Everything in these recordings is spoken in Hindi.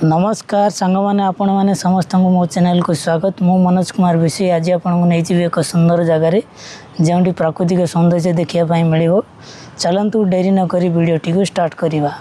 नमस्कार सांग मैंने आपण मैंने समस्त को मो चैनल को स्वागत। मु मनोज कुमार विषय आज आपको नहीं एक सुंदर जगार जो प्राकृतिक सौंदर्य देखापी मिल। चलतु डेरी नक वीडियोटी को स्टार्ट करवा।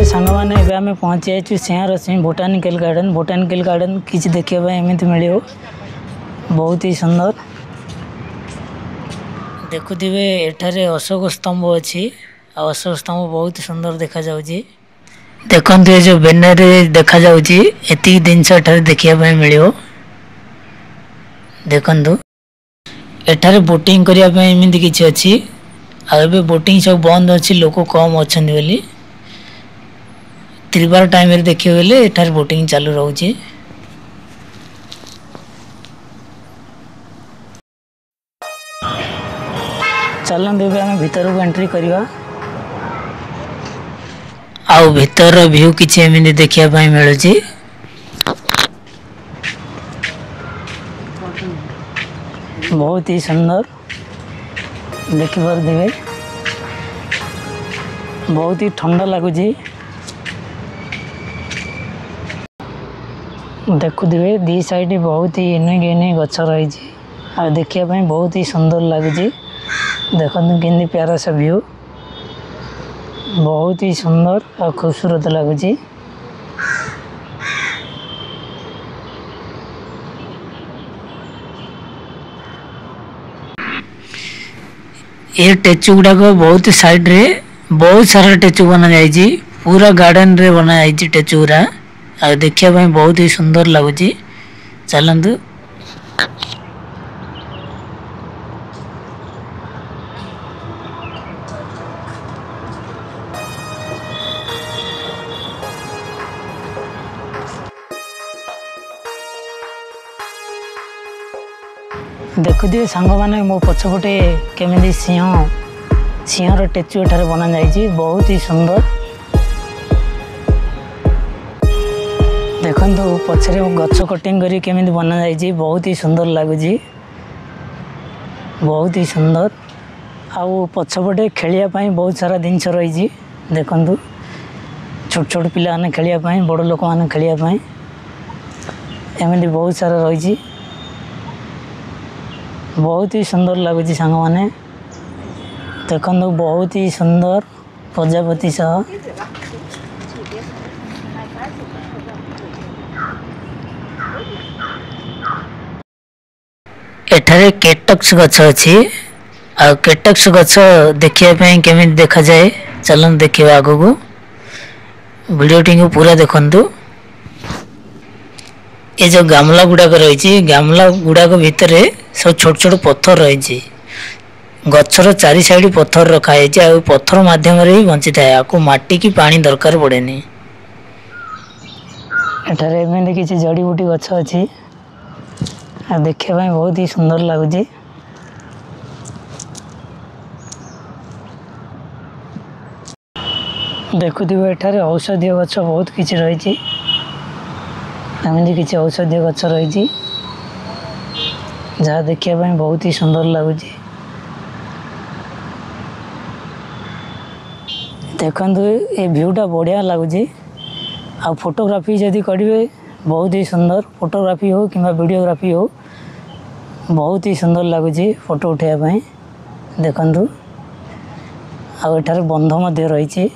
सांग मैंने आम पहुँची जाइए सिंहार सिंह बोटानिकल गार्डन किसी देखा एमती मिल बहुत ही सुंदर। देखुवे एठारे अशोक स्तंभ अच्छी अशोक स्तंभ बहुत सुंदर देखा जाउची। देखते ये जो बैनर देखा जाउची एति जिनस देखा मिल। देखु एठारे बोटिंग करने एमती किसी अच्छी आबे बोटिंग सब बंद अच्छी लोक कम अच्छा बोली त्रिबार टाइम देखिए बोले एठार बोटिंग चालू रोचे। चलते आम भीतर को एंट्री करवा। आउ भीतर व्यू किसी एमती देखापी मिलूँ बहुत ही सुंदर देखिए बहुत ही ठंडा लगुच। देखुए दी साइड बहुत ही इनी गच रही देखापी बहुत ही सुंदर लगुच। देखो कि प्यारा सा व्यू बहुत ही सुंदर और खूबसूरत लगुच। ये टेचु गुड़ाक बहुत साइड रे बहुत सारा टेचु बना जाइए पूरा गार्डन रे बना जाइए टेचु गुड़ा आ देखापी बहुत ही सुंदर लगुच। चलतु देखुए सांग मैंने मो पछपटे केमी सिंहर टेचु एठार बना जाइए बहुत ही सुंदर। देखो पछरे गच कटिंग करी केमी बना जाइए बहुत ही सुंदर लगुच बहुत ही सुंदर। आउ पछपटे खेलियापाई बहुत सारा जिनस रही। देखु छोट छोट पिला माने खेलियापाई बड़ लोक माने खेलियापाई एमती बहुत सारा रही बहुत ही सुंदर लगुच। सांग माने देखु बहुत ही सुंदर प्रजापति सह एठारे केटक्स गछ अच्छी आ केटक्स गछ देखापी केमी देखा जाए। चलन देखा आग को वीडियोटी को पूरा देखु। ये जो गामला गुड़ाक रही गामला गुड़ाक भितर सब छोट छोट पत्थर रही गचर चारि साइड पत्थर रखाई पत्थर मध्यम ही बंची थाए आपको माटी की पानी दरकार पड़ेनी। एठारे एमती किसी जड़ी बूटी गछ अच्छी देखापी बहुत ही सुंदर लगुच। देखुए एठारे औषधीय गछ बहुत किसी रही एमती किसी औषधीय गछ रही जहाँ देखापी बहुत ही सुंदर लगुच। देखु ये व्यूटा बढ़िया लगुच। आ फोटोग्राफी जदि करेंगे बहुत ही सुंदर फोटोग्राफी हो कि वीडियोग्राफी हो बहुत ही सुंदर लगुच फोटो उठाइबाई। देखु आठार बंध मध्य रही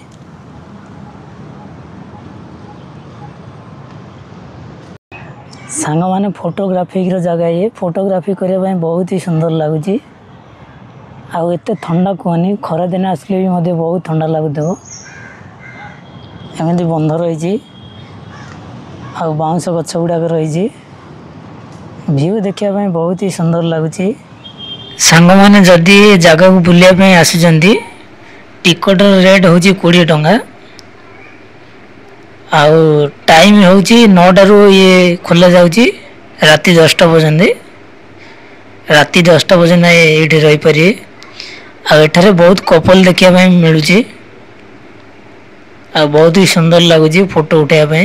सांग माने फोटोग्राफिक जगह ये फोटोग्राफी करने बहुत ही सुंदर लगुच। आउ एते ठंडा कहनी खरा दिन आसले भी बहुत ठंडा लगुव एमती बंध रही बाउंस गछ गुड़ाक रही व्यू देखापी बहुत ही सुंदर लगुच। सांग मैंने जदि जगह को बुलायापी आसुँच टिकट रेट हूँ 20 टंका आउ टाइम हूँ 9टारू ये खोल जाऊँगी राति 10टा पर्यंत। राति 10टा पर्यंत ये रही पारे। आठारे बहुत कपल देखापी मिलूँ आ बहुत ही सुंदर लगुच फोटो उठाइबा।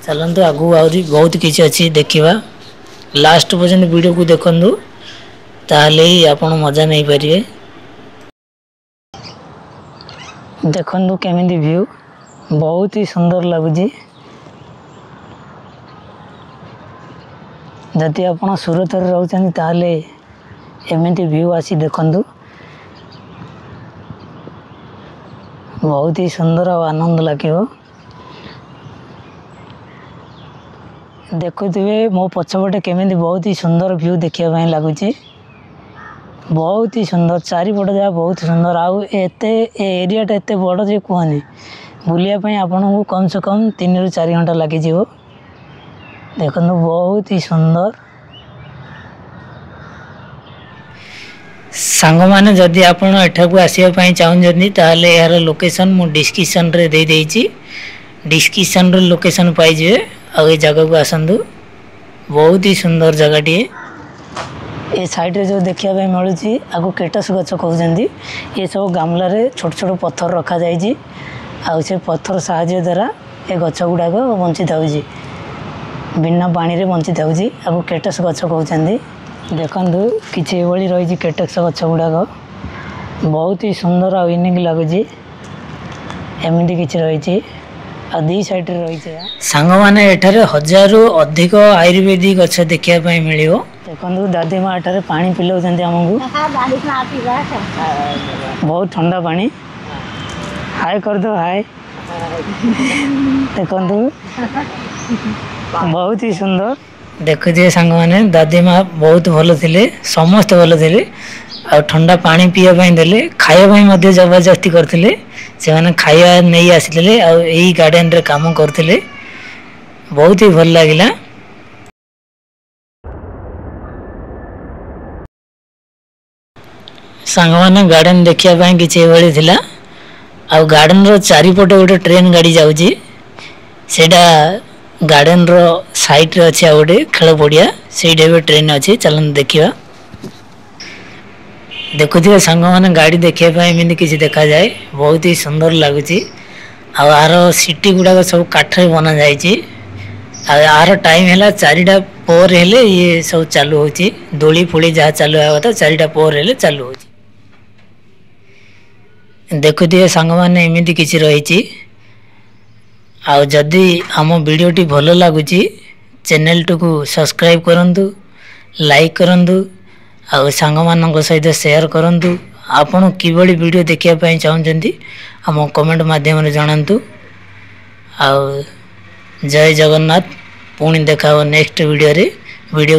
चलतु आगू आहरी बहुत किसी अच्छी देखा लास्ट पर्यंत वीडियो को देखु ताहले ही आपण मजा नहीं पारे। देखु केमिति व्यू बहुत ही सुंदर लगुच। जदि आप सूरत रोचते ताहले एमती व्यू आसी देखु बहुत ही सुंदर और आनंद लगे। देखुए मो पछपटे केमिति बहुत ही सुंदर व्यू देखापी लगुच। बहुत ही सुंदर चारिपट जगह बहुत सुंदर आते एरियाटा एत बड़ जे कहनी बुलायापी आपन को कम से कम 3 ରୁ 4 घंटा लगे। देखो बहुत ही सुंदर। सांग माने जदि आपण एठा को आसीबा चाहूँगी ताहले यार लोकेशन मु डिस्क्रिप्शन रे दे देइछि। डिस्क्रिप्शन रे लोकेशन पाइजे आ ये जगह को आसतु बहुत ही सुंदर जगहटी। ये साइड रे जो देखा मिलूँ आपको केटस गछ कहते ये सब गामला रे छोट छोट पत्थर रखा जाइए से पत्थर साहाय्य द्वारा ये गछ गुड़ाक बंची था बिना पानी रे बंची था आपको केटस गछ कहते। देखु किसी भाई रही केटस गछ गुड़ाक बहुत ही सुंदर आ यूनिक लगुच एमती किसी रही दी साइड रही सांग मैंने एठारे 1000 ରୁ अधिक आयुर्वेदिक गछ देखापी मिल। देखो दादी माँ एठारे पानी पिलाऊँ आमको बहुत ठंडा पानी। हाय कर दो हाय। देखो बहुत ही सुंदर देखुए सांग मैंने दादी माँ बहुत भल थे समस्त भल थे आ ठंडा पानी पीवाई देले खायापी जबरदस्ती करते से मैंने खाया नहीं आसी आई गार्डन रे काम करते बहुत ही भल लगिला। सांग मैंने गार्डन देखापी किसी भाई थिला आ गार्डन रो चारिपटे गोटे ट्रेन गाड़ी जाऊँगी सेटा गार्डन रो साइड रे अच्छे गोटे खेल पड़िया से ट्रेन अच्छी चलन देखा। देखुए सांग मैंने गाड़ी देखापी एमती किसी देखा जाए बहुत ही सुंदर लगुच। आर सीटी गुड़ाक सब काठ बना जाइए। आर टाइम है 4टा पर हेले ये सब चालू होची दोली फोली जहाँ चालू है कथा 4टा पर हेले चालू होची। देखुए सांग मैंने एमती किसी रही जदि आम वीडियोटी भल लगुच चैनल को सब्सक्राइब करंतु लाइक करंतु आ सांग मान सहित शेयर करंतु। आपण किभली वीडियो देखापी चाहूँगी आम कमेंट माध्यम जनातु। आ जय जगन्नाथ पुणी देखा नेक्स्ट वीडियो रे वीडियो